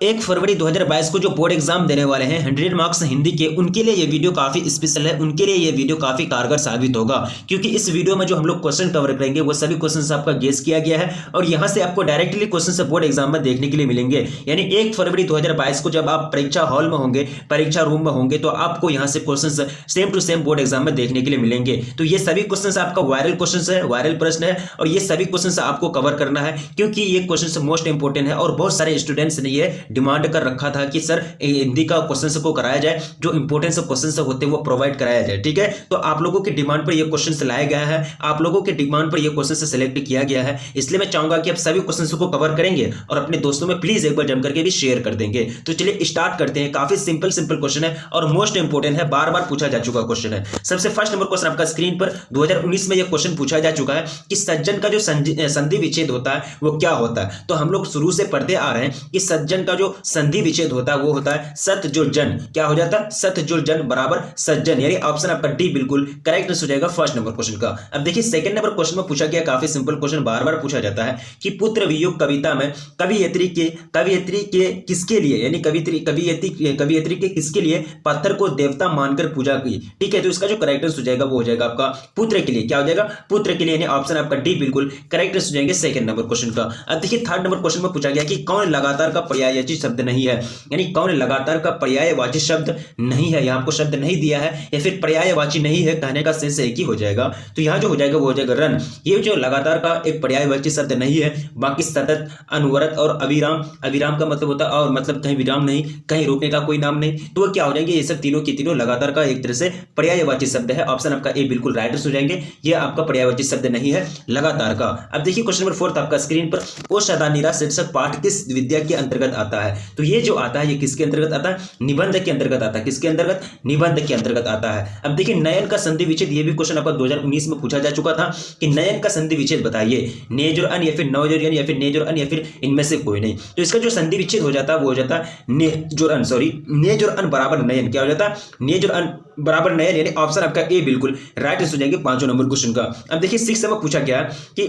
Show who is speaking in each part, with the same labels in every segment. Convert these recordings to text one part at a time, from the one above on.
Speaker 1: 1 फरवरी 2022 को जो board exam देने वाले हैं 100 मार्क्स हिंदी के, उनके लिए ये वीडियो काफ़ी स्पेशल है, उनके लिए ये वीडियो काफ़ी कारगर साबित होगा, क्योंकि इस वीडियो में जो हम लोग क्वेश्चन कवर करेंगे वो सभी क्वेश्चन आपका गेस किया गया है और यहाँ से आपको डायरेक्टली क्वेश्चन से बोर्ड एग्जाम में देखने के लिए मिलेंगे। यानी 1 फरवरी 2022 को जब आप परीक्षा हॉल में होंगे, परीक्षा रूम में होंगे, तो आपको यहाँ से question same to same board exam में देखने के लिए मिलेंगे। तो ये सभी क्वेश्चन आपका वायरल क्वेश्चन है, वायरल प्रश्न है और ये सभी क्वेश्चन आपको कवर करना है, क्योंकि ये क्वेश्चन मोस्ट इंपोर्टेंट है और बहुत सारे स्टूडेंट्स ने ये डिमांड कर रखा था कि सर हिंदी का क्वेश्चन को कराया जाए, जो इंपोर्टेंस क्वेश्चन होते हैं वो प्रोवाइड कराया जाए। ठीक है, तो आप लोगों की डिमांड पर ये क्वेश्चन लाया गया है, आप लोगों के डिमांड पर ये क्वेश्चन सेलेक्ट किया गया है, इसलिए मैं चाहूंगा कि आप सभी क्वेश्चन को कवर करेंगे और अपने दोस्तों में प्लीज एक बार जम करके भी शेयर कर देंगे। तो चलिए स्टार्ट करते हैं। काफी सिंपल क्वेश्चन है और मोस्ट इंपोर्टेंट है, बार बार पूछा जा चुका क्वेश्चन है। सबसे फर्स्ट नंबर क्वेश्चन आपका स्क्रीन पर 2019 में यह क्वेश्चन पूछा जा चुका है कि सज्जन का जो संधि विच्छेद होता है वो क्या होता है। तो हम लोग शुरू से पढ़ते आ रहे हैं कि सज्जन का जो संधि विच्छेद होता है वो होता है सत जुड़ जन। क्या हो जाता है? सत जुड़ जन बराबर सज्जन, यानी ऑप्शन आपका डी बिल्कुल करेक्ट हो जाएगा फर्स्ट नंबर क्वेश्चन का। अब देखिए सेकंड नंबर क्वेश्चन में पूछा गया, काफी सिंपल क्वेश्चन बार बार पूछा जाता है कि पुत्र वियोग कविता में कवियत्री के किसके लिए, यानी कवियत्री के किसके लिए पत्थर को देवता मानकर पूजा की। ठीक है, तो इसका जो करेक्ट हो जाएगा वो हो जाएगा आपका पुत्र के लिए। क्या हो जाएगा? पुत्र के लिए, यानी ऑप्शन आपका डी बिल्कुल करेक्ट हो जाएंगे सेकंड नंबर क्वेश्चन का। अब देखिए थर्ड नंबर क्वेश्चन में पूछा गया कि कौन लगातार का पर्यायवाची शब्द नहीं है, यानी कौन लगातार का पर्यायवाची शब्द नहीं है, यहां आपको शब्द नहीं दिया है या फिर पर्यायवाची नहीं है, कहने का सेंस एक ही हो जाएगा। तो यहां जो हो जाएगा वो हो जाएगा रन। ये जो लगातार का एक पर्यायवाची शब्द नहीं है, बाकी सतत, अनवरत और अविराम। अविराम का मतलब होता है और मतलब कहीं विराम नहीं, कहीं रोकने का कोई नाम नहीं, तो वो क्या हो जाएंगे? ये सब तीनों की तीनों लगातार का एक तरह से पर्यायवाची शब्द है। ऑप्शन आपका ए बिल्कुल राइट हो जाएंगे, ये आपका पर्यायवाची शब्द नहीं है लगातार का। अब देखिए क्वेश्चन नंबर 4 आपका स्क्रीन पर, ओ सदा निरा शीर्षक पाठ किस विद्या के अंतर्गत आता है। तो ये जो आता है ये किसके अंतर्गत आता है? निबंध के अंतर्गत आता है। किसके अंतर्गत? निबंध के अंतर्गत आता है। अब देखिए नयन का संधि विच्छेद, ये भी क्वेश्चन आपका 2019 में पूछा जा चुका था कि नयन का संधि विच्छेद बताइए, नेज और अन या फिर नौज और अन या फिर नेज और अन या फिर इनमें से कोई नहीं। तो इसका जो संधि विच्छेद हो जाता है वो हो जाता है नेज और अन, सॉरी नेज और अन बराबर नयन। क्या हो जाता है? नेज और अन बराबर नयन, यानी ऑप्शन आपका ए बिल्कुल राइट हो जाएंगे पांचों नंबर क्वेश्चन का। अब देखिए 6 में पूछा गया कि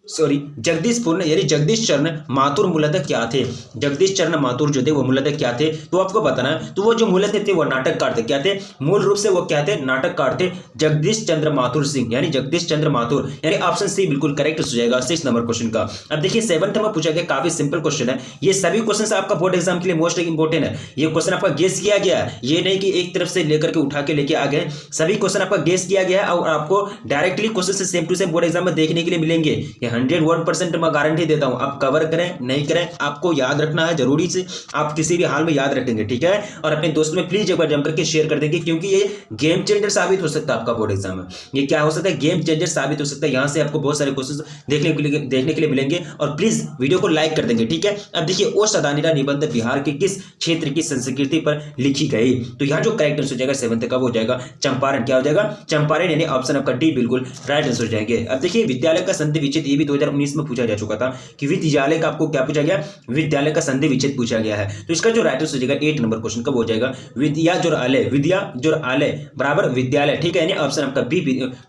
Speaker 1: जगदीशपुर यानी जगदीश चरण माथुर मूलतः क्या थे। जगदीश चरण माथुर जो थे वो मूलतः क्या थे, तो आपको बताना है। तो वो जो मूलतः थे वो नाटककार थे। क्या थे? मूल रूप से वो क्या थे? नाटककार थे। जगदीश चंद्र माथुर सिंह, यानी जगदीश चंद्र माथुर, यानी ऑप्शन सी बिल्कुल करेक्ट हो जाएगा 6 नंबर क्वेश्चन का। अब देखिए 7th में पूछा गया, काफी सिंपल क्वेश्चन है। ये सभी क्वेश्चन आपका बोर्ड एग्जाम के लिए मोस्ट इंपोर्टेंट है। ये क्वेश्चन आपका गेस किया गया है, ये नहीं कि एक तरफ से लेकर के उठा के लेके आ गए, सभी क्वेश्चन आपका गेस किया गया है और आपको डायरेक्टली क्वेश्चन से same to same board exam में देखने के लिए मिलेंगे। ये 101% मैं गारंटी देता हूं। आप कवर करें नहीं करें, आपको याद रखना है जरूरी से, आप किसी भी हाल में याद रखेंगे। ठीक है, और अपने दोस्तों में प्लीज एक बार जम करके शेयर कर देंगे, क्योंकि ये गेम चेंजर साबित हो सकता है आपका बोर्ड एग्जाम में। ये क्या हो सकता है? गेम चेंजर साबित हो सकता है। यहां से आपको बहुत सारे क्वेश्चन देखने के लिए मिलेंगे और प्लीज वीडियो को लाइक कर देंगे। ठीक है, अब देखिए ओ सदानीरा निबंध बिहार के किस क्षेत्र की संस्कृति पर लिखी गई। तो यहां जो करेक्ट आंसर हो जाएगा 7th का वो हो जाएगा चंपारण। क्या हो जाएगा? चंपारण, यानी ऑप्शन आपका डी बिल्कुल राइट आंसर हो जाएंगे। अब देखिए विद्यालय का संधि विच्छेद, ये भी 2019 में पूछा जा चुका था कि विद्यालय का आपको क्या पूछा गया? विद्यालय का संधि विच्छेद पूछा गया है। तो इसका जो राइट आंसर हो जाएगा 8 नंबर क्वेश्चन का वो हो जाएगा विद्या जोड़ आलय बराबर विद्यालय। ठीक है, यानी ऑप्शन आपका बी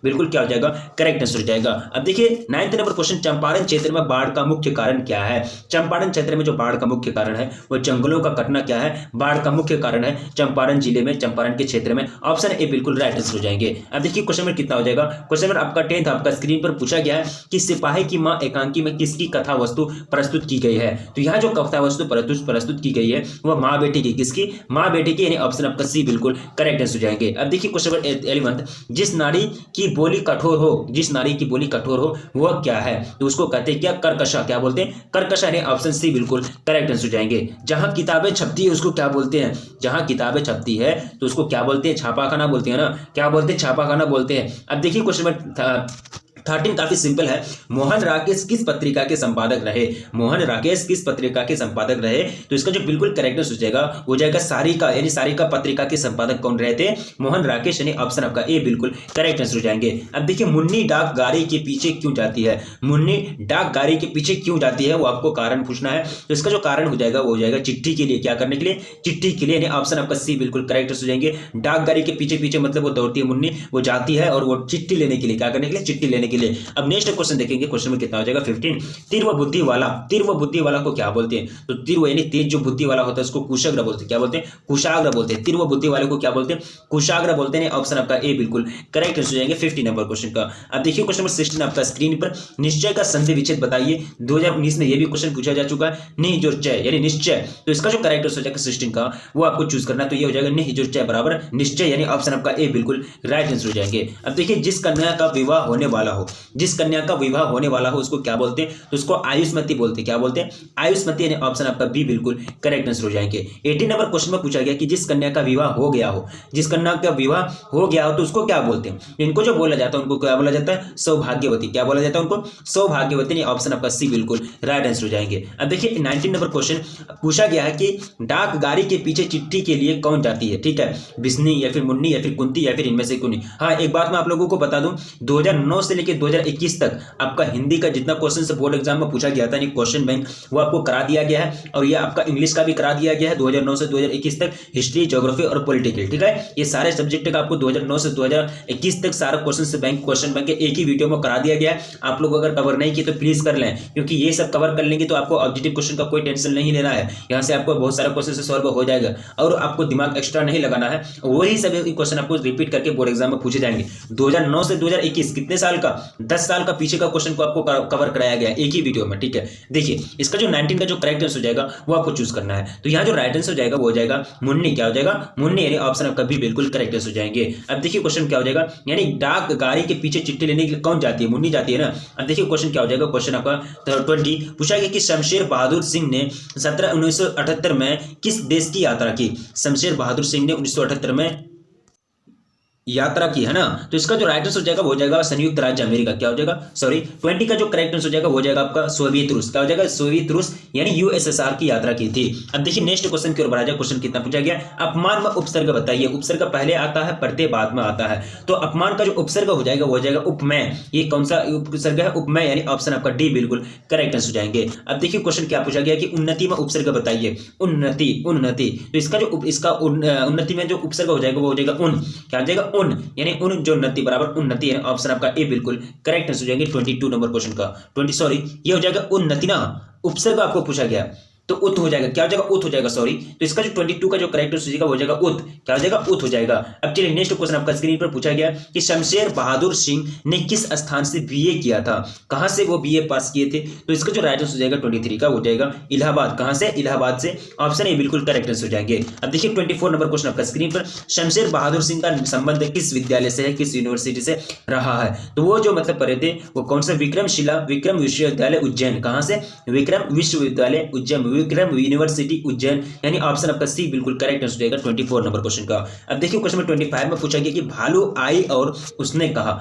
Speaker 1: बिल्कुल क्या हो जाएगा? करेक्ट आंसर हो जाएगा। अब देखिए 9th नंबर क्वेश्चन, चंपारण क्षेत्र में बाढ़ का मुख्य कारण क्या है। चंपारण क्षेत्र में जो बाढ़ का मुख्य कारण है वो जंगलों का कटना क्या है? बाढ़ का मुख्य कारण है चंपारण जिले में, चंपारण के क्षेत्र में। ऑप्शन ए बिल्कुल राइट आंसर हो जाएंगे। अब देखिए क्वेश्चन नंबर कितना हो जाएगा? क्वेश्चन नंबर आपका 10th आपका स्क्रीन पर पूछा गया है कि सिपाही की मां एकांकी में किसकी कथा वस्तु प्रस्तुत की गई है। तो यहाँ जो कथा वस्तु प्रस्तुत की गई है वह माँ बेटी की, किसकी? माँ बेटी की, यानी ऑप्शन आपका सी बिल्कुल करेक्ट आंसर हो जाएंगे। अब देखिए क्वेश्चन नंबर 11, जिस नारी की बोली कठोर हो, जिस नारी की बोली कठोर हो वह क्या है। तो उसको कहते हैं क्या? कर्कशा। क्या बोलते हैं? कर्कशा, यानी ऑप्शन सी बिल्कुल करेक्ट आंसर हो जाएंगे। जहां किताबें छपती है उसको क्या बोलते हैं? जहां किताबें छपती है तो उसको क्या बोलते हैं? छापाखाना बोलते हैं ना। क्या बोलते हैं? छापाखाना बोलते हैं। अब देखिए क्वेश्चन नंबर 13 काफी सिंपल है। मोहन राकेश किस पत्रिका के संपादक रहे। मोहन राकेश किस पत्रिका के संपादक रहे। तो इसका जो बिल्कुल करेक्ट हो जाएगा वो जाएगा सारिका, यानी सारिका पत्रिका के संपादक कौन रहे थे? मोहन राकेश, यानी ऑप्शन आपका ए बिल्कुल करेक्ट आंसर हो जाएंगे। अब देखिए मुन्नी डाक गाड़ी के पीछे क्यों जाती है। मुन्नी डाक गाड़ी के पीछे क्यों जाती है वो आपको कारण पूछना है। तो इसका जो कारण हो जाएगा वो हो जाएगा चिट्ठी के लिए। क्या करने के लिए? चिट्ठी के लिए, यानी ऑप्शन आपका सी बिल्कुल करेक्ट हो जाएंगे। डाक गाड़ी के पीछे पीछे मतलब वो दौड़ती है मुन्नी, वो जाती है और वो चिट्ठी लेने के लिए, क्या करने के लिए? चिट्ठी लेने के के लिए। अब नेक्स्ट क्वेश्चन देखेंगे, क्वेश्चन में कितना हो जाएगा 15। तीव्र बुद्धि वाला, तीव्र बुद्धि वाला को क्या बोलते हैं? तो तीव्र यानी तेज जो बुद्धि वाला होता है उसको कुशाग्र बोलते हैं। क्या बोलते हैं? कुशाग्र बोलते हैं। तीव्र बुद्धि वाले को क्या बोलते हैं? कुशाग्र बोलते हैं। ऑप्शन आपका ए बिल्कुल करेक्ट आंसर हो जाएंगे 50 नंबर क्वेश्चन का। अब देखिए क्वेश्चन नंबर 16 आपका स्क्रीन पर, निश्चय का संधि विच्छेद बताइए। 2019 में यह भी क्वेश्चन पूछा जा चुका है। निश्चय यानी निश्चय, तो इसका जो करेक्ट आंसर हो जाएगा 16 का वो आपको चूज करना है। तो ये हो जाएगा निश्चय बराबर निश्चय, यानी ऑप्शन आपका ए बिल्कुल राइट आंसर हो जाएंगे। अब देखिए जिस कन्या का विवाह होने वाला हो, जिस कन्या का विवाह होने वाला हो उसको क्या बोलते हैं? तो उसको आयुष्मती बोलते हैं। क्या बोलते हैं? आयुष्मती, यानी ऑप्शन आपका बी बिल्कुल करेक्ट आंसर हो जाएंगे। 18 नंबर क्वेश्चन में पूछा गया कि जिस कन्या का विवाह हो गया हो, जिस कन्या का विवाह हो गया हो तो उसको क्या बोलते हैं? इनको जो बोला जाता है उनको क्या बोला जाता है? सौभाग्यवती। क्या बोला जाता है उनको? सौभाग्यवती, ऑप्शन आपका सी बिल्कुल राइट आंसर हो जाएंगे। अब देखिए 19 नंबर क्वेश्चन पूछा गया है कि डाक गाड़ी के पीछे चिट्ठी के लिए कौन जाती है? ठीक है, बिस्नी या फिर मुन्नी या फिर कुंती या फिर इनमें से कोई। हाँ, एक बात मैं आप लोगों को बता दूं, 2009 से लेकर 2021 तक आपका हिंदी का जितना क्वेश्चन से बोर्ड एग्जाम में पूछा गया था, यानी क्वेश्चन बैंक, वो आपको करा दिया गया है। और ये आपका इंग्लिश का भी करा दिया गया है 2009 से 2021 तक, हिस्ट्री, ज्योग्राफी और पॉलिटिकल। ठीक है, ये सारे सब्जेक्ट का आपको 2009 से 2021 तक सारा क्वेश्चन बैंक एक ही वीडियो में करा दिया गया है। आप लोग अगर कवर नहीं किए तो प्लीज कर लें, क्योंकि ये सब कवर कर लेंगे तो आपको ऑब्जेक्टिव क्वेश्चन का कोई टेंशन नहीं लेना है। यहाँ से आपको बहुत सारा क्वेश्चन से सॉल्व हो जाएगा और आपको दिमाग एक्स्ट्रा नहीं लगाना है। वही सब क्वेश्चन आपको रिपीट करके बोर्ड एग्जाम में पूछे जाएंगे। 2009 से 2021 कितने साल का? 10 साल का पीछे का क्वेश्चन को आपको कवर कराया गया एक ही वीडियो में। ठीक है, देखिए इसका जो 19 का जो करेक्ट आंसर हो जाएगा वो आपको चूज करना है। तो यहाँ जो राइट आंसर हो जाएगा वो हो जाएगा मुन्नी। क्या हो जाएगा? मुन्नी, यानी ऑप्शन आपका भी बिल्कुल करेक्ट आंसर हो जाएंगे। अब देखिए क्वेश्चन क्या हो जाएगा, यानी डाक गाड़ी के पीछे चिट्ठी लेने के लिए कौन जाती है? मुन्नी जाती है ना। अब देखिए क्वेश्चन क्या हो जाएगा, क्वेश्चन आपका 20 पूछा गया कि शमशेर बहादुर सिंह ने 1978 में किस देश की यात्रा की? शमशेर बहादुर सिंह ने 1978 में यात्रा की है ना। तो इसका जो राइट आंसर हो जाएगा वो हो जाएगा संयुक्त राज्य अमेरिका। क्या हो जाएगा? सॉरी 20 का जो करेक्ट आंसर हो जाएगा वो हो जाएगा आपका सोवियत रूस। क्या हो जाएगा? सोवियत रूस, यानी यूएसएसआर की यात्रा की थी। अब देखिए नेक्स्ट क्वेश्चन की ओर बढ़ा जाए। क्वेश्चन कितना पूछा गया? अपमान में उपसर्ग बताइए। उपसर्ग पहले आता है, प्रत्यय बाद में आता है। तो अपमान का जो उपसर्ग हो जाएगा वो हो जाएगा उपमेय। ये कौन सा उपसर्ग है? उपमेय, यानी ऑप्शन आपका डी बिल्कुल करेक्ट आंसर हो जाएंगे। अब देखिए क्वेश्चन क्या पूछा गया कि उन्नति में उपसर्ग बताइए। उन्नति, उन्नति, तो इसका जो उन्नति में जो उपसर्ग हो जाएगा वो हो जाएगा उन। क्या हो जाएगा? उन, यानी उन जो उन्नति बराबर उन्नति है। ऑप्शन आपका ए बिल्कुल करेक्ट आंसर हो जाएंगे 22 नंबर क्वेश्चन का। ये हो जाएगा उन्नति ना, उपसर्ग आपको पूछा गया तो उत हो जाएगा। क्या हो जाएगा? उत हो जाएगा, सॉरी। तो इसका जो 22 का जो करेक्ट आंसर हो जाएगा वो हो जाएगा उत। क्या हो जाएगा? उत हो जाएगा। अब चलिए नेक्स्ट क्वेश्चन आपका स्क्रीन पर पूछा गया कि शमशेर बहादुर सिंह ने किस स्थान से बीए किया था? कहां से वो बीए पास किए थे? तो इसका जो राइट आंसर हो जाएगा 23 का हो जाएगा इलाहाबाद। कहां से? इलाहाबाद से। ऑप्शन ए बिल्कुल करेक्ट आंसर हो जाएंगे। अब देखिए 24 नंबर क्वेश्चन आपका स्क्रीन पर, शमशेर बहादुर सिंह का संबंध किस विद्यालय से है, किस यूनिवर्सिटी से रहा है? तो वो जो मतलब पढ़े थे वो कौन सा? विक्रमशिला विक्रम विश्वविद्यालय उज्जैन। कहां से? विक्रम विश्वविद्यालय उज्जैन, विक्रम यूनिवर्सिटी उज्जैन, यानी ऑप्शन आपका सी बिल्कुल करेक्ट आंसर हो जाएगा 24 नंबर क्वेश्चन का। अब देखिए क्वेश्चन नंबर 25 में पूछा गया कि भालू आई और उसने कहा।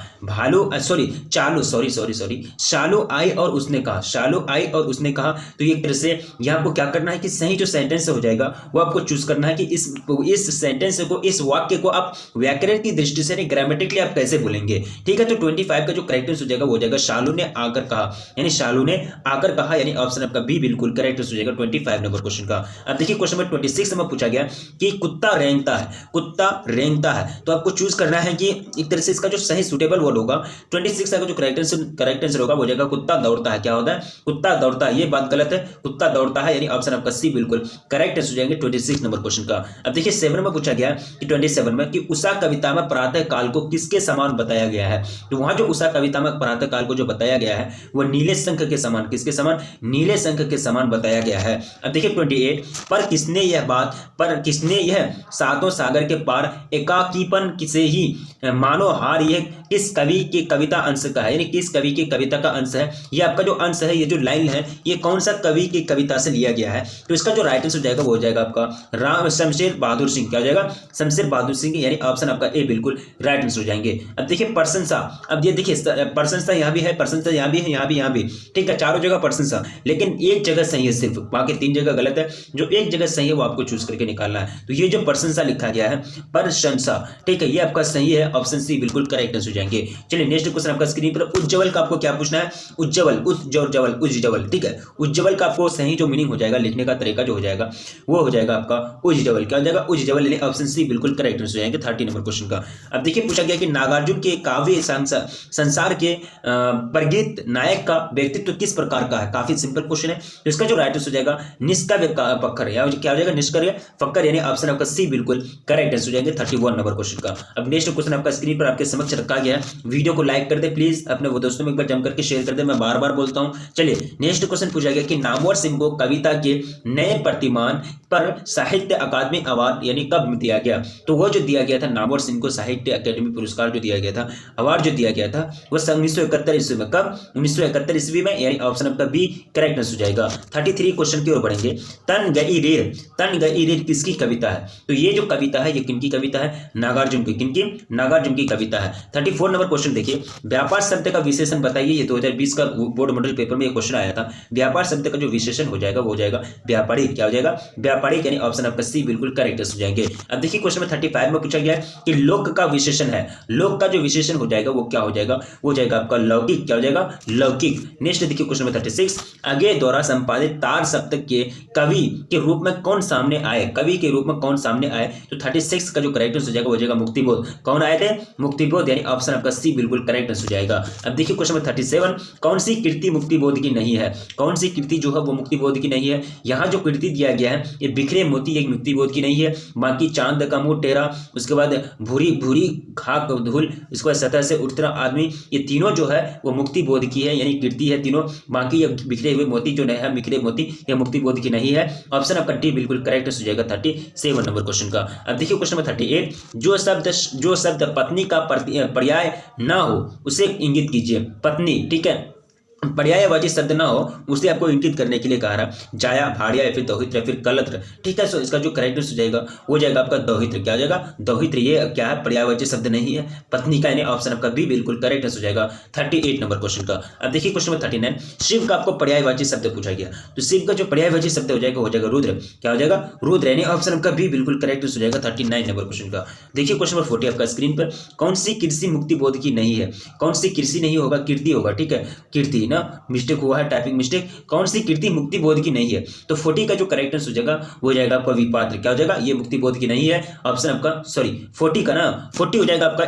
Speaker 1: शालू आई और उसने कहा। शालू आई और उसने कहा। तो एक तरह से यहाँ आपको क्या करना है कि सही जो सेंटेंस हो जाएगा वो आपको चूज करना है कि इस सेंटेंस को, इस वाक्य को आप व्याकरण की दृष्टि से ग्रामेटिकली आप कैसे बोलेंगे। ठीक है, तो 25 का जो करेक्ट आंसर हो जाएगा वो हो जाएगा शालू ने आकर कहा, यानी शालू ने आकर कहा, यानी ऑप्शन आपका बी बिल्कुल करेक्ट आंसर हो जाएगा 25 नंबर क्वेश्चन का। अब देखिए क्वेश्चन नंबर 26 में पूछा गया कि कुत्ता रेंगता है। कुत्ता रेंगता है, तो आपको चूज करना है कि एक तरह से इसका जो सही सुटेबल वर्ड होगा 26 का जो करेक्ट आंसर होगा वो हो जाएगा कुत्ता दौड़ता है। क्या होता है? कुत्ता दौड़ता है। ये बात गलत है, कुत्ता दौड़ता है, यानी ऑप्शन आपका सी बिल्कुल करेक्ट आंसर हो जाएंगे 26 नंबर क्वेश्चन का। अब देखिए 7 में पूछा गया कि 27 में कि उषा कविता में प्रातः काल को किसके समान बताया गया है? तो वहां जो उषा कविता में प्रातः काल को जो बताया गया है वो नीले शंख के समान, किसके समान? नीले शंख के समान बताया गया है। अब देखिए 28 पर किसने यह सातों सागर के पार एकाकीपन से ही मानो हार, यह किस कवि के कविता अंश का है, यानी किस कवि की कविता का अंश है? ये आपका जो अंश है, ये जो लाइन है, ये कौन सा कवि की कविता से लिया गया है? तो इसका जो राइट आंसर हो जाएगा वो हो जाएगा आपका शमशेर बहादुर सिंह। क्या हो जाएगा? शमशेर बहादुर सिंह, यानी ऑप्शन आपका ए बिल्कुल राइट आंसर हो जाएंगे। अब देखिए प्रशंसा, अब ये देखिए प्रशंसा यहाँ भी है, प्रशंसा यहाँ भी है, यहाँ भी। ठीक है, चारों जगह प्रशंसा, लेकिन एक जगह सही है सिर्फ, बाकी 3 जगह गलत है। जो एक जगह सही है वो आपको चूज करके निकालना है। तो ये जो प्रशंसा लिखा गया है प्रशंसा, ठीक है, ये आपका सही है, ऑप्शन सी बिल्कुल करेक्ट आंसर जाएंगे। चलिए नेक्स्ट क्वेश्चन आपका स्क्रीन पर, उज्ज्वल का आपको क्या पूछना है, उज्ज्वल, उज्ज्वल, ठीक है। उज्ज्वल का आपको सही जो मीनिंग हो जाएगा, लिखने का तरीका जो हो जाएगा वो हो जाएगा आपका उज्ज्वल, क्या हो जाएगा उज्ज्वल, यानी ऑप्शन सी बिल्कुल करेक्ट आंसर हो जाएंगे 30 नंबर क्वेश्चन का। अब देखिए पूछा गया कि नागार्जुन के काव्य संसार के प्रगीत नायक का व्यक्तित्व किस प्रकार का है। काफी सिंपल क्वेश्चन है, तो इसका जो राइट आंसर हो जाएगा निष्काव्य फक्कर, या क्या हो जाएगा निष्काव्य फक्कर, यानी ऑप्शन आपका सी बिल्कुल करेक्ट आंसर हो जाएंगे 31 नंबर क्वेश्चन का। अब नेक्स्ट क्वेश्चन आपका स्क्रीन पर आपके समक्ष रखा गया है, वीडियो को लाइक कर दे प्लीज, अपने वो दोस्तों में एक बार जम करके शेयर कर दे, मैं बार बार बोलता हूं। चलिए नेक्स्ट क्वेश्चन पूछा गया कि नामवर सिंह को कविता के नए प्रतिमान पर साहित्य अकादमी अवार्ड यानी कब दिया गया। तो वो जो दिया गया था नामवर सिंह को साहित्य अकादमी पुरस्कार जो दिया गया था, अवार्ड जो दिया गया था वो 1971 ईस्वी में। कब, 1971 ईस्वी में, यानी ऑप्शन आपका बी करेक्ट आंसर हो जाएगा। 33 क्वेश्चन की ओर बढ़ेंगे। तन गई रे किसकी कविता है। तो ये जो कविता है ये किनकी कविता है, नागार्जुन की, किनकी, नागार्जुन की कविता है। 34 नंबर क्वेश्चन देखिए, व्यापार शब्द का विशेषण बताइए। ये 2020 का बोर्ड मॉडल पेपर में ये क्वेश्चन आया था। व्यापार शब्द का जो विशेषण हो जाएगा वो हो जाएगा व्यापारिक, क्या हो जाएगा व्यापारिक, यानी ऑप्शन आपका सी बिल्कुल करेक्ट हो जाएंगे। अब देखिए क्वेश्चन में 35 में पूछा गया है कि लोक का विशेषण है, लोक का जो विशेषण हो जाएगा वो क्या हो जाएगा, वो हो जाएगा आपका लौकिक, क्या हो जाएगा लौकिक। नेक्स्ट देखिए क्वेश्चन में 36, आगे द्वारा संपादित तार सप्तक के कवि के रूप में कौन सामने आए, कवि के रूप में कौन सामने आए। तो 36 का जो करेक्ट हो जाएगा वो हो जाएगा मुक्तिबोध। कौन आए थे, मुक्तिबोध, यानी ऑप्शन आपका सी बिल्कुल करेक्ट हो जाएगा। अब देखिए क्वेश्चन में 37, कौन सी कृति मुक्तिबोध की नहीं है, कौन सी कृति जो है वो मुक्तिबोध की नहीं है। यहाँ जो कृति दिया गया है ये बिखरे मोती एक मुक्तिबोध की नहीं है, बाकी चांद का मुंह टेरा, उसके बाद भूरी भूरी खाक धूल, उसके बाद सतह से उठता आदमी, ये तीनों जो है वो मुक्तिबोध की है, यानी कृति है तीनों। बाकी ये बिखरे हुए मोती जो नहीं है, बिखरे मोती, ये मुक्तिबोध की नहीं है। ऑप्शन आपका डी बिल्कुल करेक्ट हो जाएगा 37 नंबर क्वेश्चन का। अब देखिए क्वेश्चन में 38, जो शब्द पत्नी का पर्याय ना हो उसे इंगित कीजिए। पत्नी, ठीक है, पर्यायवाची शब्द ना हो उसे आपको इंगित करने के लिए कहा रहा, जाया, भाड़िया या फिर दौहित्र या फिर कलत्र, ठीक है। सो इसका जो करेक्ट हो जाएगा वो जाएगा आपका दौहित्र, क्या हो जाएगा दौहित्र। ये क्या है, पर्यायवाची शब्द नहीं है, पत्नी का, यानी ऑप्शन आपका बी बिल्कुल करेक्ट हो जाएगा 38 नंबर क्वेश्चन का। अब देखिए क्वेश्चन में 39, शिव का आपको पर्यायवाची शब्द पूछा गया, तो शिव का जो पर्यायवाची शब्द हो जाएगा रुद्र, क्या हो जाएगा रुद्र, यानी ऑप्शन आपका बी बिल्कुल करेक्ट हो जाएगा 39 नंबर क्वेश्चन का। देखिए क्वेश्चन नंबर 40 आपका स्क्रीन पर, कौन सी कृषि मुक्ति बोध की नहीं है, कौन सी कृषि नहीं होगा, कीर्ति होगा, ठीक है, कीर्ति ना, मिस्टेक हुआ है, टाइपिंग मिस्टेक। कौन सी कृति मुक्ति बोध की नहीं है, तो 40 का जो करेक्ट आंसर हो जाएगा वो हो जाएगा आपका विपात्र, क्या हो जाएगा, ये मुक्ति बोध की नहीं है। ऑप्शन आपका 40 का ना 40 हो जाएगा आपका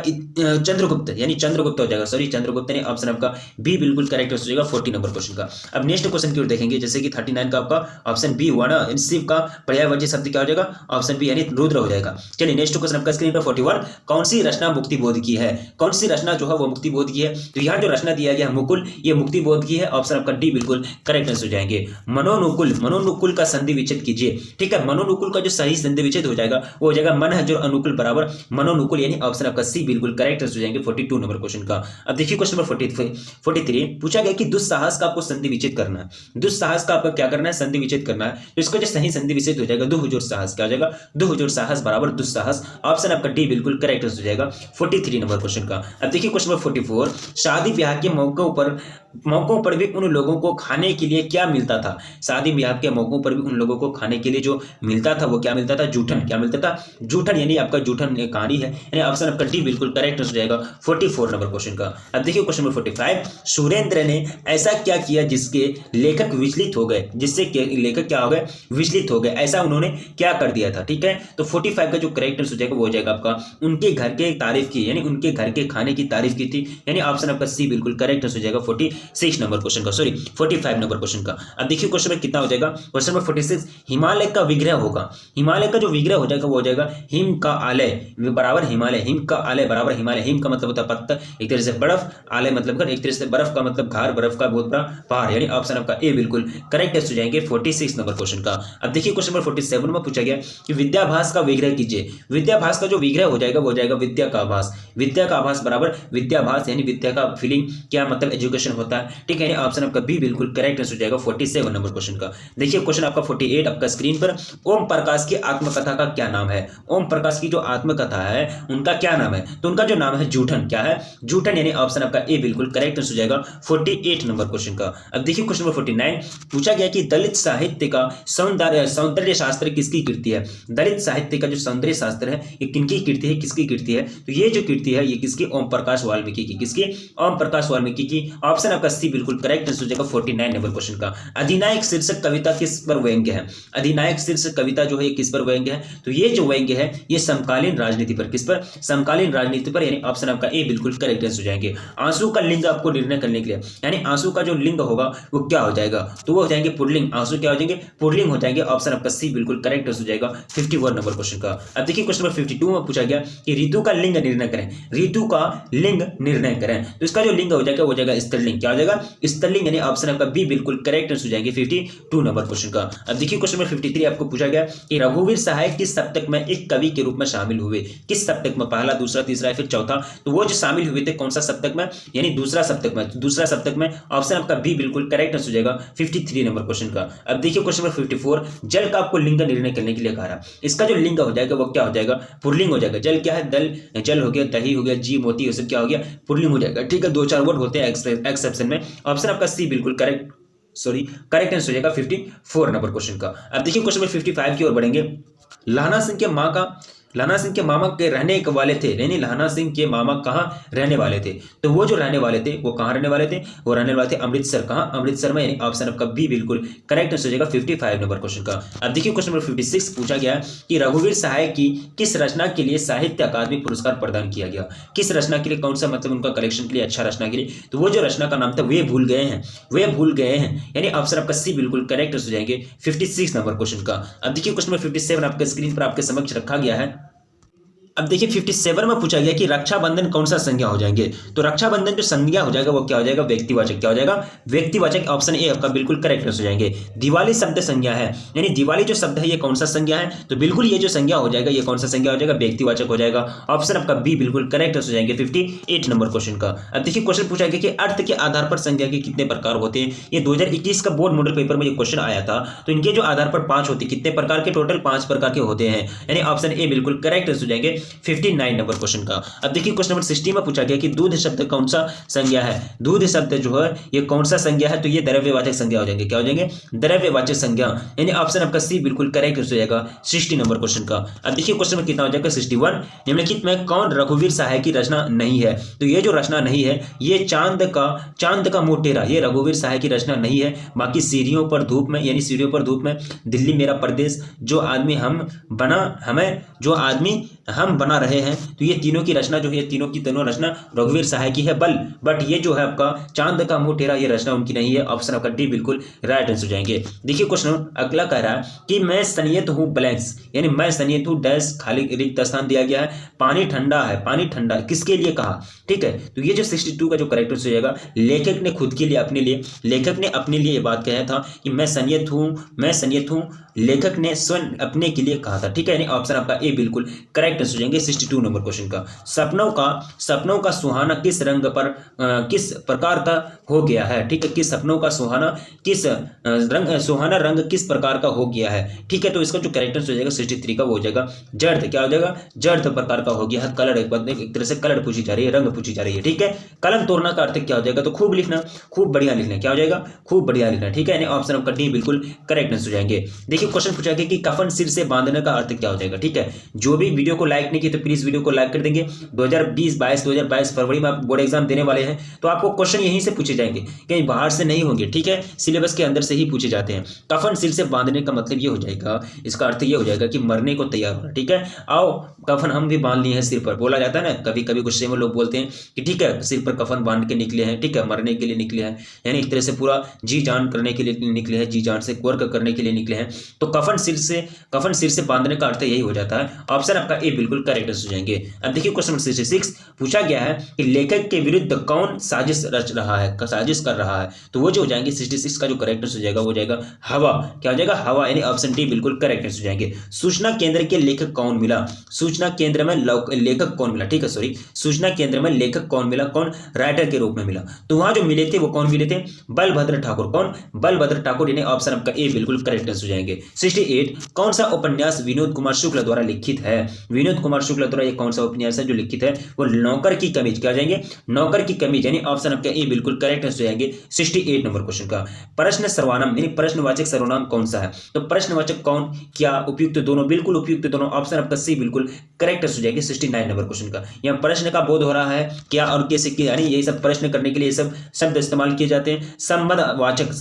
Speaker 1: चंद्रगुप्त, यानी चंद्रगुप्त हो जाएगा, चंद्रगुप्त, यानी ऑप्शन आपका बी बिल्कुल करेक्ट हो जाएगा 40 नंबर क्वेश्चन का। अब नेक्स्ट क्वेश्चन की ओर देखेंगे, जैसे कि 39 का आपका ऑप्शन बी हुआ ना, शिव का पर्यायवाची शब्द क्या हो जाएगा, ऑप्शन बी यानी रुद्र हो जाएगा। चलिए नेक्स्ट क्वेश्चन आपका स्क्रीन पर 41, कौन सी रचना मुक्ति बोध की है, कौन सी रचना जो है वो मुक्ति बोध की है। तो यहाँ जो रचना दिया गया मुकुल, ये मुक्ति बोध की है, ऑप्शन आपका डी बिल्कुल करेक्ट आंसर हो जाएंगे। मनोनुकूल, मनोनुकूल का संधि विच्छेद कीजिए, ठीक है। मनोनुकूल का जो सही संधि विच्छेद हो जाएगा वो हो जाएगा मन है जो अनुकूल बराबर मनोनुकूल, यानी ऑप्शन आपका सी बिल्कुल करेक्ट आंसर हो जाएंगे 42 नंबर क्वेश्चन का। अब देखिए क्वेश्चन नंबर 43 पूछा गया कि दुस्साहस का आपको संधि विच्छेद करना है, दुस्साहस का आपका क्या करना है, संधि विच्छेद करना है। तो इसका जो सही संधि विच्छेद हो जाएगा दुहुजूर साहस, क्या हो जाएगा दुहुजूर साहस बराबर दुस्साहस, ऑप्शन आपका डी बिल्कुल करेक्ट आंसर हो जाएगा 43 नंबर क्वेश्चन का। अब देखिए क्वेश्चन नंबर 44, शादी ब्याह के मौकों पर भी उन लोगों को खाने के लिए क्या मिलता था, शादी ब्याह के मौकों पर भी उन लोगों को खाने के लिए जो मिलता था वो क्या मिलता था, जूठन, क्या मिलता था जूठन, यानी आपका जूठन कहानी है, यानी ऑप्शन आपका डी बिल्कुल करेक्ट हो जाएगा 44 नंबर क्वेश्चन का। अब देखिए क्वेश्चन नंबर 45, सुरेंद्र ने ऐसा क्या किया जिसके लेखक विचलित हो गए, जिससे लेखक क्या हो गए विचलित हो गए, ऐसा उन्होंने क्या कर दिया था, ठीक है। तो 45 का जो करेक्ट हो जाएगा वो हो जाएगा आपका उनके घर के तारीफ की, यानी उनके घर के खाने की तारीफ की थी, यानी ऑप्शन आपका सी बिल्कुल करेक्ट हो जाएगा 46 नंबर क्वेश्चन का, 45 नंबर क्वेश्चन का। अब देखिए क्वेश्चन में कितना हो जाएगा, क्वेश्चन नंबर 46, हिमालय का विग्रह होगा, हिमालय का जो विग्रह हो जाएगा वो हो जाएगा हिम का आलय बराबर हिमालय, हिम का आलय बराबर हिमालय। हिम का मतलब होता है पत्थर, एक तरह से बर्फ, आलय मतलब घर, एक तरह से बर्फ का मतलब घर, बर्फ का बहुत बड़ा पहाड़, यानी ऑप्शन आपका ए बिल्कुल करेक्ट हो जाएंगे 46 नंबर क्वेश्चन का। अब देखिए क्वेश्चन नंबर 47 में पूछा गया कि विद्याभास का विग्रह कीजिए, विद्याभास का जो विग्रह हो जाएगा वो हो जाएगा विद्या का आभास, विद्या का आभास बराबर विद्याभास, यानी विद्या का फीलिंग क्या मतलब एजुकेशन होता होता है, ठीक है। ऑप्शन आपका बी बिल्कुल करेक्ट आंसर हो जाएगा 47 नंबर क्वेश्चन का। देखिए क्वेश्चन आपका 48 आपका स्क्रीन पर, ओम प्रकाश की आत्मकथा का क्या नाम है? ओम प्रकाश की जो आत्मकथा है उनका क्या नाम है? तो उनका जो नाम है जूठन। क्या है? जूठन, यानी ऑप्शन आपका ए बिल्कुल करेक्ट आंसर हो जाएगा 48 नंबर क्वेश्चन का। अब देखिए क्वेश्चन नंबर 49 पूछा गया कि दलित साहित्य का सौंदर्य शास्त्र किसकी कृति है? दलित साहित्य का जो सौंदर्य शास्त्र है ये किनकी कृति है, किसकी कृति है? तो ये जो कृति है ये किसकी? ओम प्रकाश वाल्मीकि की। किसकी? ओम प्रकाश वाल्मीकि की। ऑप्शन आपका सी बिल्कुल करेक्ट आंसर हो जाएगा 49 नंबर क्वेश्चन का। अधिनायक शीर्षक कविता किस पर व्यंग्य है? अधिनायक शीर्षक कविता जो है किस पर व्यंग्य है? तो ये जो व्यंग्य है ये समकालीन राजनीति पर। किस पर? समकालीन राजनीति पर, यानी ऑप्शन आपका ए बिल्कुल करेक्ट आंसर हो जाएंगे। आंसू का लिंग आपको निर्णय करने के लिए, यानी आंसू का जो लिंग होगा वो क्या हो जाएगा? तो वो हो जाएंगे पुल्लिंग। आंसू क्या हो जाएंगे? पुल्लिंग हो जाएंगे। ऑप्शन आपका सी बिल्कुल करेक्ट आंसर हो जाएगा 51 नंबर क्वेश्चन का। अब देखिए क्वेश्चन नंबर 52 में पूछा गया कि ऋतु का लिंग निर्णय करें। ऋतु का लिंग निर्णय करें, तो इसका जो लिंग हो जाएगा स्त्रीलिंग। क्या हो जाएगा? स्त्रीलिंग, यानी ऑप्शन आपका बी बिल्कुल करेक्ट आंसर हो जाएंगे 52 नंबर क्वेश्चन का। अब देखिए क्वेश्चन नंबर 53 आपको पूछा गया कि रघुवीर सहाय किस सप्तक में एक कवि के रूप में शामिल हुए? किस सप्तक में? पहला, दूसरा, तीसरा या फिर चौथा? तो वो जो शामिल हुए थे कौन सा सप्तक में? यानी दूसरा सप्तक में। दूसरा सप्तक में ऑप्शन आपका बी बिल्कुल करेक्ट आंसर हो जाएगा 53 नंबर क्वेश्चन का। अब देखिए क्वेश्चन नंबर 54 जल का आपको लिंग निर्णय करने के लिए कहा रहा। इसका जो लिंग हो जाएगा वो क्या हो जाएगा? पुल्लिंग हो जाएगा। जल क्या है? दल, जल हो गया, दही हो गया, जी मोती, ये सब क्या हो गया? पुल्लिंग हो जाएगा, ठीक है। 2-4 वर्ड होते हैं एक्सेप्शन में। ऑप्शन आपका सी बिल्कुल करेक्ट आंसर हो जाएगा 54 नंबर क्वेश्चन का। अब देखिए क्वेश्चन नंबर 55 की ओर बढ़ेंगे। लाना सिंह के मामा के रहने वाले थे, यानी लाना सिंह के मामा कहाँ रहने वाले थे? तो वो जो रहने वाले थे वो कहाँ रहने वाले थे? वो रहने वाले थे अमृतसर। कहाँ? अमृतसर में, यानी ऑप्शन आपका बी बिल्कुल करेक्ट आंसर हो जाएगा 55 नंबर क्वेश्चन का। अब देखिए क्वेश्चन नंबर 56 पूछा गया कि रघुवीर सहाय की किस रचना के लिए साहित्य अकादमी पुरस्कार प्रदान किया गया? किस रचना के लिए? कौन सा मतलब उनका कलेक्शन के लिए, अच्छा रचना के लिए? तो वो जो रचना का नाम था वे भूल गए हैं, यानी ऑप्शन आपका सी बिल्कुल करेक्ट हो जाएंगे 56 नंबर क्वेश्चन का। अब देखिए क्वेश्चन नंबर 57 आपके स्क्रीन पर आपके समक्ष रखा गया है। अब देखिए 57 में पूछा गया कि रक्षाबंधन कौन सा संज्ञा हो जाएंगे? तो रक्षाबंधन जो संज्ञा हो जाएगा वो क्या हो जाएगा? व्यक्तिवाचक। क्या हो जाएगा? व्यक्तिवाचक। ऑप्शन ए आपका बिल्कुल करेक्ट हो जाएंगे। दिवाली शब्द संज्ञा है, यानी दिवाली जो शब्द है ये कौन सा संज्ञा है? तो बिल्कुल ये जो संज्ञा हो जाएगा ये कौन सा संज्ञा हो जाएगा? व्यक्तिवाचक हो जाएगा। ऑप्शन आपका बी बिल्कुल करेक्ट हो जाएंगे 58 नंबर क्वेश्चन का। अब देखिए क्वेश्चन पूछा गया कि अर्थ के आधार पर संज्ञा के कितने प्रकार होते हैं? ये 2021 का बोर्ड मॉडल पेपर में ये क्वेश्चन आया था, तो इनके जो आधार पर 5 होते, कितने प्रकार के? टोटल 5 प्रकार के होते हैं, यानी ऑप्शन ए बिल्कुल करेक्ट हो जाएंगे 59 क्वेश्चन का। अब देखिए क्वेश्चन नंबर 60 में पूछा गया कि दूध शब्द कौन सा संज्ञा है? दूध शब्द जो है ये कौन सा संज्ञा है? तो ये द्रव्यवाचक संज्ञा हो जाएंगे। क्या हो जाएंगे? द्रव्यवाचक संज्ञा, यानी ऑप्शन आपका सी बिल्कुल करेक्ट हो जाएगा 60 नंबर क्वेश्चन का। अब देखिए क्वेश्चन में कितना हो जाएगा? 61 निम्नलिखित में कौन रघुवीर सहाय की रचना नहीं है? तो ये जो रचना नहीं है ये चांद का मोटेरा, ये रघुवीर सहाय की रचना नहीं है। बाकी सीढ़ियों पर धूप में, यानी सीढ़ियों पर धूप में, दिल्ली मेरा प्रदेश, जो आदमी हम बना रहे हैं, तो ये तीनों की रचना जो है, तीनों की तीनों रचना रघुवीर सहाय की है। बट ये जो है आपका चांद का मुंह टेढ़ा, ये रचना उनकी नहीं है। ऑप्शन आपका डी बिल्कुल राइट आंसर हो जाएंगे। देखिए क्वेश्चन अगला कह रहा है कि मैं संयत हूँ ब्लैंक्स, यानी मैं संयत हूँ डैश, खाली रिक्त स्थान दिया गया है। पानी ठंडा है, पानी ठंडा किसके लिए कहा? ठीक है, तो ये जो 62 का जो करेक्ट आंसर हो जाएगा, लेखक ने खुद के लिए, अपने लिए ये बात कहा था कि मैं संयत हूँ, लेखक ने स्वयं अपने के लिए कहा था। ठीक है, यानी ऑप्शन आपका ए बिल्कुल करेक्ट आंसर हो जाएंगे 62 नंबर क्वेश्चन का। सपनों का सुहाना किस रंग पर किस प्रकार का हो गया है? ठीक है, किस सपनों का सुहाना सुहाना रंग किस प्रकार का हो गया है? ठीक है, तो इसका जो करेक्ट आंसर हो जाएगा 63 का वो हो जाएगा जर्द। क्या हो जाएगा? जर्द प्रकार का हो गया है। कलर, एक तरह से कलर पूछी जा रही है, रंग पूछी जा रही है। ठीक है, कलम तोड़ना का अर्थ क्या हो जाएगा? तो खूब लिखना, खूब बढ़िया लिखना। क्या हो जाएगा? खूब बढ़िया लिखना। ठीक है, यानी ऑप्शन आपका डी बिल्कुल करेक्ट आंसर हो जाएंगे। देखिए क्वेश्चन पूछा गया कि कफन सिर से बांधने का अर्थ क्या हो जाएगा? ठीक है, जो भी वीडियो को लाइक नहीं किया तो प्लीज वीडियो को लाइक कर देंगे। 2022 फरवरी में आप बोर्ड एग्जाम देने वाले हैं, तो आपको क्वेश्चन यहीं से पूछे जाएंगे, कहीं बाहर से नहीं होंगे। ठीक है, सिलेबस के अंदर से ही पूछे जाते हैं। कफन सिर से बांधने का मतलब ये हो जाएगा, इसका अर्थ ये हो जाएगा कि मरने को तैयार होना। ठीक है, आओ कफन हम भी बांध लिए हैं सिर पर, बोला जाता है ना, कभी कभी गुस्से में लोग बोलते हैं कि ठीक है सिर पर कफन बांध के निकले हैं, ठीक है, मरने के लिए निकले हैं, यानी एक तरह से पूरा जी जान करने के लिए निकले हैं, जी जान से वर्क करने के लिए निकले हैं। तो कफन सिर से बांधने का अर्थ यही हो जाता है। ऑप्शन आपका ए बिल्कुल करेक्ट हो जाएंगे। अब देखिए क्वेश्चन नंबर 66 पूछा गया है कि लेखक के विरुद्ध कौन साजिश रच रहा है, साजिश कर रहा है, तो वो जो हो जाएंगे 66 का जो करेक्ट हो जाएगा वो जाएगा हवा। क्या हो जाएगा? हवा, यानी ऑप्शन डी बिल्कुल करेक्ट हो जाएंगे। सूचना केंद्र के लेखक कौन मिला? सूचना केंद्र में लेखक कौन मिला, ठीक है, सॉरी, सूचना केंद्र में लेखक कौन मिला, कौन? राइटर के रूप में मिला। तो वहां जो मिले थे वो कौन मिले थे? बलभद्र ठाकुर। कौन? बलभद्र ठाकुर, यानी ऑप्शन आपका ए बिल्कुल करेक्ट हो जाएंगे। 68 कौन सा उपन्यास विनोद कुमार शुक्ल द्वारा लिखित है? विनोद कुमार शुक्ल द्वारा ये कौन सा उपन्यास है जो लिखित है? वो नौकर की कमीज। क्या हो जाएंगे? नौकर की कमीज, यानी ऑप्शन आपका ए बिल्कुल करेक्ट हो जाएंगे 68 नंबर क्वेश्चन का। प्रश्न सर्वनाम यानी प्रश्नवाचक सर्वनाम कौन सा है? तो प्रश्नवाचक कौन, क्या, उपयुक्त, दोनों, बिल्कुल उपयुक्त दोनों, ऑप्शन आपका सी बिल्कुल करेक्ट हो जाएगी 69 नंबर क्वेश्चन का। यहाँ प्रश्न का बोध हो रहा है, क्या और कैसे, यानी ये सब प्रश्न करने के लिए ये सब शब्द इस्तेमाल किए जाते हैं। संबंधवाचक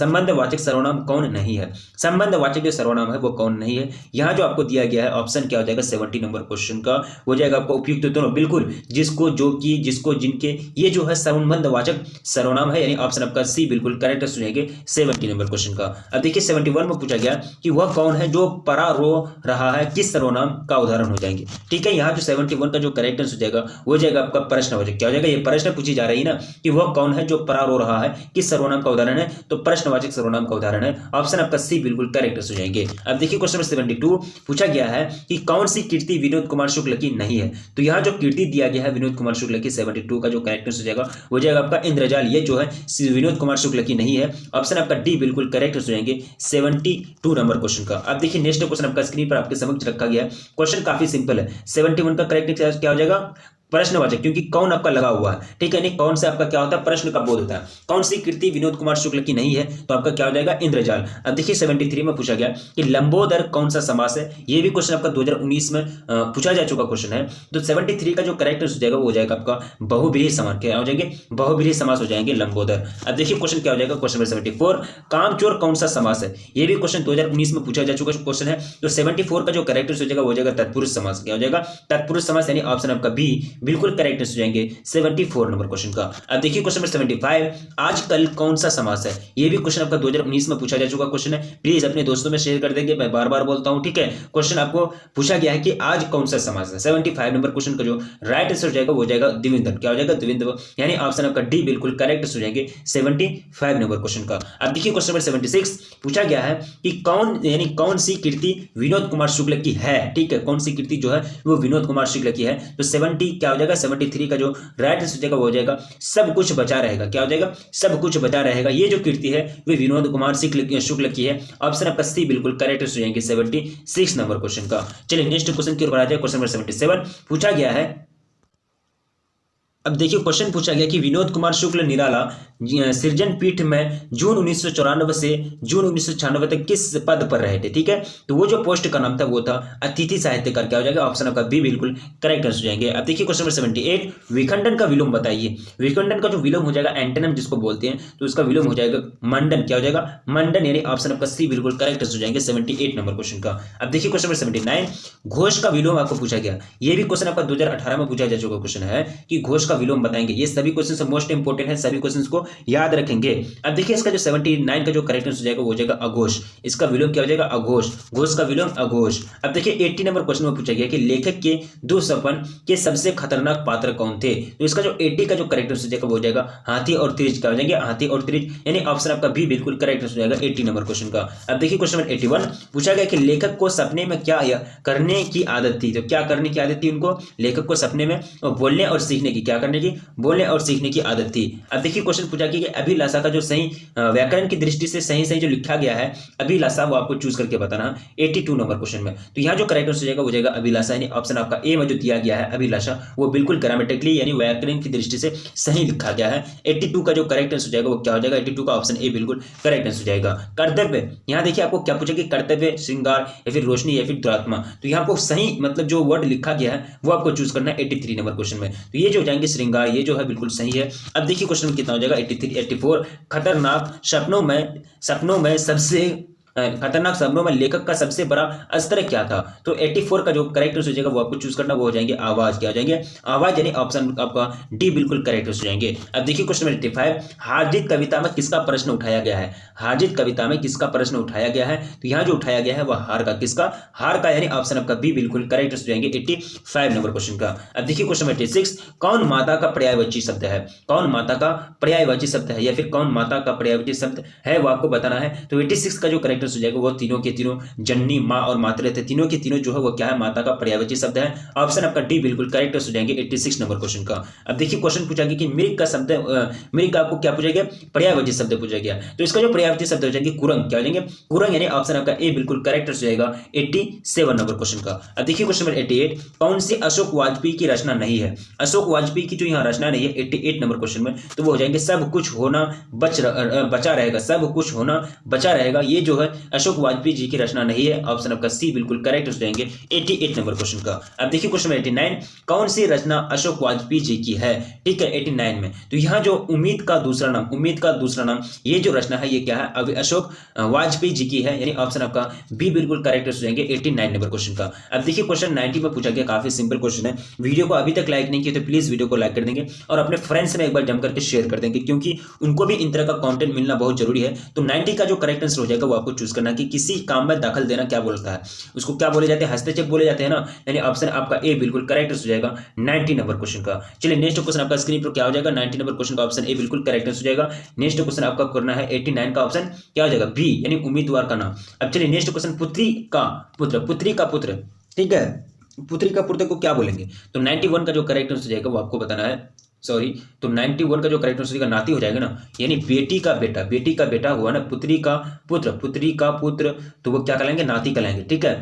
Speaker 1: सर्वनाम कौन नहीं है? संबंधवाचक जो सर्वनाम है वो कौन नहीं है? यहाँ जो आपको दिया गया है ऑप्शन क्या हो जाएगा 70 नंबर क्वेश्चन का हो जाएगा आपको उपयुक्त दोनों, बिल्कुल, जिसको, जो कि, जिसको, जिनके, ये जो है संबंधवाचक सर्वनाम है, यानी ऑप्शन आपका सी बिल्कुल करेक्ट हो जाएंगे 70 नंबर क्वेश्चन का। अब देखिए 71 में पूछा गया कि वह कौन है जो परा रो रहा है, किस सर्वनाम का उदाहरण हो जाएंगे। ठीक है, यहाँ जो 71 का जो करेक्ट हो जाएगा वो जाएगा आपका प्रश्नवाचक। क्या हो जाएगा? ये प्रश्न पूछी जा रही है ना कि वह कौन है जो परा रो रहा है, किस सर्वनाम का उदाहरण है, तो प्रश्नवाचक सर्वनाम का उदाहरण है, ऑप्शन आपका सी बिल्कुल करेक्ट हो जाएंगे। अब देखिए क्वेश्चन नंबर 72 पूछा गया है कि कौन सी कीर्ति विनोद कुमार शुक्ल की नहीं है। तो यहाँ जो कीर्ति दिया गया है विनोद कुमार शुक्ल की 72 का जो करेक्ट हो जाएगा वो जाएगा आपका इंद्रजाल। ये जो है विनोद कुमार शुक्ल की नहीं है, ऑप्शन आपका डी बिल्कुल करेक्ट हो जाएंगे 72 नंबर क्वेश्चन का। अब देखिए नेक्स्ट क्वेश्चन आपका स्क्रीन पर आपके समक्ष रखा गया है। क्वेश्चन काफी सिंपल है। 71 का करेक्ट क्या हो जाएगा? प्रश्नवाचक, क्योंकि कौन आपका लगा हुआ है, ठीक है, नहीं कौन से आपका क्या होता है? प्रश्न का बोध होता है। कौन सी कीर्ति विनोद कुमार शुक्ल की नहीं है, तो आपका क्या हो जाएगा? इंद्रजाल। अब देखिए 73 में पूछा गया कि लंबोदर कौन सा समास है। ये भी क्वेश्चन आपका 2019 में पूछा जा चुका क्वेश्चन है। तो 73 का जो करेक्ट हो जाएगा वो हो जाएगा आपका बहुब्रीहि समास। क्या हो जाएंगे? बहुब्रीहि समास हो जाएंगे लंबोदर। अब देखिए क्वेश्चन क्या हो जाएगा, क्वेश्चन नंबर 74 कामचोर कौन सा समास है। ये भी क्वेश्चन 2019 में पूछा जा चुका क्वेश्चन है। तो 74 का जो करेक्ट हो जाएगा वो हो जाएगा तत्पुरुष समास। क्या हो जाएगा? तत्पुरुष समास, यानी ऑप्शन आपका बी बिल्कुल करेक्ट जाएंगे 74 नंबर क्वेश्चन का। अब देखिए क्वेश्चन नंबर 75 आजकल कौन सा समास है। ये भी क्वेश्चन आपका 2019 में पूछा जा चुका क्वेश्चन है। प्लीज अपने दोस्तों में शेयर कर देंगे, मैं बार बार बोलता हूं, ठीक है। क्वेश्चन आपको पूछा गया है कि आज कौन सा समास है। 75 नंबर क्वेश्चन का जो राइट आंसर हो जाएगा वो जाएगा द्विविंदर। क्या हो जाएगा? द्विविंदर, यानी ऑप्शन आपका डी बिल्कुल करेक्ट हो जाएंगे 75 नंबर क्वेश्चन का। अब देखिए क्वेश्चन नंबर 76 पूछा गया है कि कौन, यानी कौन सी कीर्ति विनोद कुमार शुक्ल की है, ठीक है, कौन सी कीर्ति जो है वो विनोद कुमार शुक्ल की है। तो 70 क्या हो जाएगा? 73 का जो राइट आंसर जाएगा वो हो जाएगा सब कुछ बचा रहेगा। क्या हो जाएगा? सब कुछ बचा रहेगा। ये जो कीर्ति है वो विनोद कुमार शुक्ल की है, ऑप्शन आपका सी बिल्कुल करेक्ट हो जाएंगे 76 नंबर क्वेश्चन का। चलिए नेक्स्ट क्वेश्चन की ओर बढ़ा जाए। क्वेश्चन नंबर 77 पूछा गया है। अब देखिए क्वेश्चन पूछा गया कि विनोद कुमार शुक्ल निराला सृजन पीठ में जून 1994 से जून 1996 तक किस पद पर रहे थे, ठीक है। तो वो जो पोस्ट का नाम था वो था अतिथि साहित्यकार। क्या हो जाएगा? ऑप्शन आपका बी बिल्कुल करेक्ट हो जाएंगे। अब देखिए क्वेश्चन नंबर 78 विखंडन का विलोम बताइए। विखंडन का जो विलोम हो जाएगा एंटोनिम जिसको बोलते हैं, तो उसका विलोम हो जाएगा मंडन। क्या हो जाएगा? मंडन, यानी ऑप्शन आपका सी बिल्कुल करेक्ट हो जाएंगे 78 नंबर क्वेश्चन का। अब देखिए क्वेश्चन नंबर 79 घोष का विलोम आपको पूछा गया। ये भी क्वेश्चन आपका 2018 में पूछा जा चुका क्वेश्चन है कि घोष का विलोम बताएंगे। ये सभी क्वेश्चन मोस्ट इंपोर्टेंट है, सभी क्वेश्चन को याद रखेंगे। अब देखिए इसका जो 79 का जो करेक्ट आंसर हो जाएगा वो हो जाएगा अघोष। इसका विलोम क्या हो जाएगा? अघोष। घोष का विलोम अघोष। अब देखिए 80 नंबर क्वेश्चन में पूछा गया कि लेखक के दो सपन के सबसे खतरनाक पात्र कौन थे। तो इसका जो 80 का जो करेक्ट आंसर हो जाएगा वो हो जाएगा हाथी और त्रिज। क्या हो जाएंगे? हाथी और त्रिज, यानी ऑप्शन आपका बी बिल्कुल करेक्ट हो जाएगा 80 नंबर क्वेश्चन का। अब देखिए क्वेश्चन नंबर 81 पूछा गया कि लेखक को सपने में क्या करने की आदत थी। तो क्या करने की आदत थी उनको? लेखक को सपने में बोलने और सीखने की, क्या करने की? बोलने और सीखने की आदत थी। अब देखिए क्वेश्चन पूछा कि अभिलाषा का जो सही व्याकरण की दृष्टि से सही जो लिखा गया है अभिलाषा, वो आपको चूज करके बताना 82 नंबर क्वेश्चन में। तो यहाँ जो करेक्ट आंसर हो जाएगा वो जाएगा अभिलाषा, यानी ऑप्शन आपका ए में जो दिया गया है अभिलाषा वो बिल्कुल ग्रामेटिकली यानी व्याकरण की दृष्टि से सही लिखा गया है। 82 का जो करेक्ट आंसर हो जाएगा वो क्या हो जाएगा? 82 का ऑप्शन ए बिल्कुल करेक्ट आंसर हो जाएगा। कर्तव्य, यहाँ देखिए आपको क्या पूछा कि कर्तव्य, श्रृंगार या फिर रोशनी या फिर दुरात्मा। तो यहाँ आपको सही मतलब जो वर्ड लिखा गया है वो आपको चूज करना है 83 नंबर क्वेश्चन में। तो ये जो जाएंगे श्रृंगार, ये जो है बिल्कुल सही है। अब देखिए क्वेश्चन में कितना हो जाएगा 84 खतरनाक सपनों में सबसे खतरनाक शब्दों में लेखक का सबसे बड़ा अस्त्र क्या था? तो 84 का जो करेक्ट हो जाएगा वो आपको चूज करना, वो हो जाएंगे आवाज। क्या हो जाएंगे? आवाज, यानी ऑप्शन आपका डी बिल्कुल करेक्ट हो जाएंगे। अब देखिए क्वेश्चन नंबर 85, हार-जीत कविता में किसका प्रश्न उठाया गया है? हार-जीत कविता में किसका प्रश्न उठाया गया है? तो यहाँ जो उठाया गया है वह हार का, किसका? हार का, यानी ऑप्शन आपका बी बिल्कुल करेक्ट हो जाएंगे 85 नंबर क्वेश्चन का। अब देखिए क्वेश्चन नंबर 86, कौन माता का पर्यायवाची शब्द है? कौन माता का पर्यायवाची शब्द है, या फिर कौन माता का पर्यायवाची शब्द है, वो आपको बताना है। तो 86 का जो करेक्ट हो जाएगा वो तीनों के तीनों, जननी, माँ और मातृ थे, तीनों के तीनों जो है वो क्या है? माता का पर्यायवाची शब्द है। ऑप्शन आपका डी बिल्कुल करेक्ट हो जाएंगे 86 नंबर क्वेश्चन का। अब देखिए क्वेश्चन पूछा गया कि मृग का शब्द, मृग का आपको क्या पूछा गया? पर्यायवाची शब्द पूछा गया। तो इसका जो पर्यायवाची शब्द हो जाएंगे कुरंग। क्या हो जाएंगे? कुरंग, यानी ऑप्शन आपका ए बिल्कुल करेक्ट हो जाएगा 87 नंबर क्वेश्चन का। अब देखिए क्वेश्चन नंबर 88, कौन सी अशोक वाजपेयी की रचना नहीं है? अशोक वाजपेयी की जो यहाँ रचना नहीं है 88 नंबर क्वेश्चन में, तो वो हो जाएंगे सब कुछ होना बचा रहेगा, सब कुछ होना बचा रहेगा। ये जो है अशोक वाजपेयी जी की रचना नहीं है। ऑप्शन आपका सी बिल्कुल करेक्ट हो जाएंगे 88 नंबर क्वेश्चन का। अब देखिए क्वेश्चन 89, कौन सी रचना अशोक वाजपेयी जी की है? ठीक है, 89 में। तो यहाँ जो उम्मीद का दूसरा नाम, उम्मीद का दूसरा नाम, ये जो रचना है ये क्या है? अभी अशोक वाजपेयी जी की है, यानी ऑप्शन आपका बी बिल्कुल करेक्ट हो जाएंगे 89 नंबर क्वेश्चन का। अब देखिए क्वेश्चन 90 में पूछा गया, काफी सिंपल क्वेश्चन है। वीडियो को अभी तक लाइक नहीं किया तो प्लीज वीडियो को लाइक कर देंगे और अपने फ्रेंड्स में एक बार जम करके शेयर कर देंगे, क्योंकि उनको भी इन तरह का कंटेंट मिलना बहुत जरूरी है। तो 90 का जो करेक्ट आंसर हो जाएगा वो आपको चूज करना कि किसी काम में दखल देना क्या बोलता है, उसको क्या बोले जाते हैं? हस्तक्षेप बोले जाते हैं ना, यानी ऑप्शन आपका ए बिल्कुल करेक्ट हो जाएगा 90 नंबर क्वेश्चन का। चलिए नेक्स्ट क्वेश्चन आपका स्क्रीन पर क्या हो जाएगा? 90 नंबर क्वेश्चन का ऑप्शन ए बिल्कुल करेक्ट हो जाएगा। नेक्स्ट क्वेश्चन आपका करना है 89 का ऑप्शन क्या हो जाएगा? बी, यानी उम्मीदवार का नाम। अब चलिए नेक्स्ट क्वेश्चन, पुत्री का पुत्र, पुत्री का पुत्र, ठीक है, पुत्री का पुत्र को क्या बोलेंगे? तो 91 का जो करेक्ट आंसर हो जाएगा वो आपको बताना है। सॉरी, तो 91 का जो करेक्ट आंसर का नाती हो जाएगा ना, यानी बेटी का बेटा, बेटी का बेटा हुआ ना, पुत्री का पुत्र, पुत्री का पुत्र, तो वो क्या कहलाएंगे? नाती कहलाएंगे। ठीक है,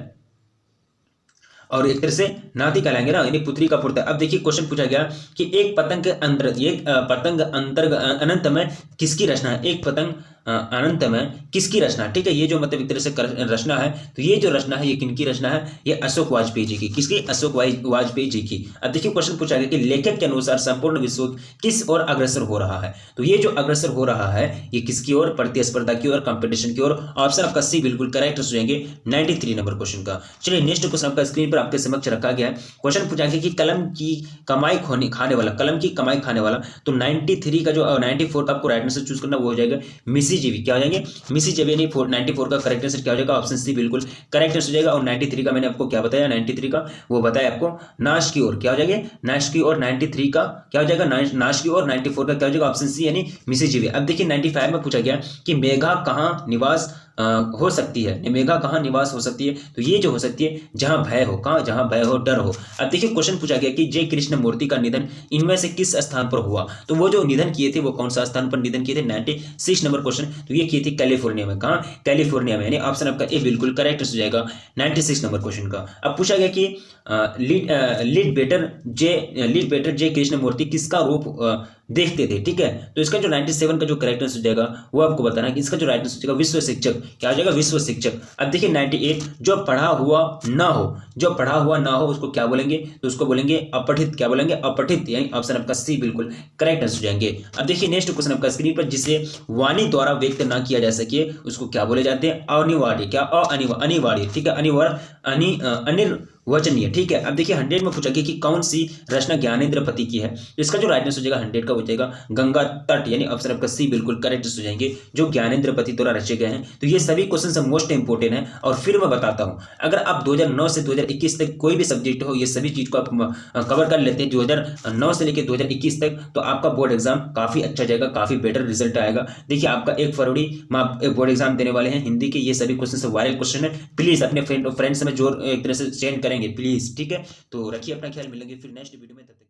Speaker 1: और एक तरह से नाती कहलाएंगे ना, यानी पुत्री का पुत्र। अब देखिए क्वेश्चन पूछा गया कि एक पतंग के अंदर, एक पतंग अंतर अनंत में किसकी रचना है? एक पतंग अनंत में किसकी रचना? ठीक है, ये जो मतलब एक तरह से रचना है, तो ये जो रचना है ये किनकी रचना है? ये अशोक वाजपेयी जी की। किसकी? अशोक वाजपेयी जी की। अब देखिए क्वेश्चन पूछा गया कि लेखक के अनुसार संपूर्ण विश्व किस ओर अग्रसर हो रहा है? तो ये जो अग्रसर हो रहा है ये किसकी ओर? प्रतिस्पर्धा की ओर, कंपटीशन की ओर। ऑप्शन आपका सी बिल्कुल करेक्ट हो जाएंगे 93 नंबर क्वेश्चन का। चलिए नेक्स्ट क्वेश्चन आपका स्क्रीन पर आपके समक्ष रखा गया है। क्वेश्चन पूछा गया कि कलम की कमाई खाने वाला, कलम की कमाई खाने वाला, तो 93 का जो 94 का आपको राइट आंसर चूज करना वो हो जाएगा मिसिजीवी। क्या हो जाएंगे? मिसिजीवी, यानी 94 का करेक्ट आंसर क्या हो जाएगा? ऑप्शन सी बिल्कुल करेक्ट आंसर हो जाएगा। और 93 का मैंने आपको क्या बताया? 93 का वो बताया आपको नाश की ओर। क्या हो जाएगा? नाश की ओर। 93 का क्या हो जाएगा? नाश की ओर। 94 का क्या हो जाएगा? ऑप्शन सी, यानी मिसिजीवी। अब देखिए 95 में पूछा गया कि मेघा कहाँ निवास हो सकती है? मेघा कहाँ निवास हो सकती है? तो ये जो हो सकती है जहां भय हो, कहाँ? जहां भय हो, डर हो। अब देखिए क्वेश्चन पूछा गया कि जय कृष्ण मूर्ति का निधन इनमें से किस स्थान पर हुआ? तो वो जो निधन किए थे वो कौन सा स्थान पर निधन किए थे? 96 नंबर क्वेश्चन। तो ये किए थे कैलिफोर्निया में। कहाँ? कैलिफोर्निया में, यानी ऑप्शन आपका ए बिल्कुल करेक्ट हो जाएगा 96 नंबर क्वेश्चन का। अब पूछा गया कि लीड बेटर जय कृष्ण मूर्ति किसका रूप देखते थे? ठीक है, तो इसका जो 97 का जो करेक्ट आंसर हो जाएगा वो आपको बताना है कि इसका जो राइट आंसर हो जाएगा विश्व शिक्षक। क्या हो जाएगा? विश्व शिक्षक। अब देखिए 98, जो पढ़ा हुआ ना हो, जो पढ़ा हुआ ना हो उसको क्या बोलेंगे? तो उसको बोलेंगे अपठित। क्या बोलेंगे? अपठित, यानी ऑप्शन आपका सी बिल्कुल करेक्ट आंसर हो जाएंगे। अब देखिए नेक्स्ट क्वेश्चन आपका स्क्रीन पर, जिसे वाणी द्वारा व्यक्त ना किया जा सके उसको क्या बोले जाते हैं? अनिवार्य। क्या? अनिवार्य। ठीक है, अनिवार्य, वचनीय। ठीक है, अब देखिए 100 में पूछा गया कि कौन सी रचना ज्ञानेंद्र पति की है? तो इसका जो राइट आंसर हो जाएगा 100 का हो जाएगा गंगा तट, यानी ऑप्शन आपका सी बिल्कुल करेक्ट हो जाएंगे, जो ज्ञानेंद्र पति द्वारा रचे गए हैं। तो ये सभी क्वेश्चन मोस्ट इंपोर्टेंट है। और फिर मैं बताता हूं, अगर आप 2009 से 2021 तक कोई भी सब्जेक्ट हो, ये सभी चीज को आप कवर कर लेते हैं 2009 से लेकर 2021 तक, तो आपका बोर्ड एग्जाम काफी अच्छा जाएगा, काफी बेटर रिजल्ट आएगा। देखिए आपका 1 फरवरी में आप एक बोर्ड एग्जाम देने वाले हैं हिंदी के। ये सभी क्वेश्चन वायरल क्वेश्चन है। प्लीज अपने फ्रेंड्स में जोर एक तरह से सेंड करेंगे प्लीज। ठीक है, तो रखिए अपना ख्याल, मिलेंगे फिर नेक्स्ट वीडियो में। तब तक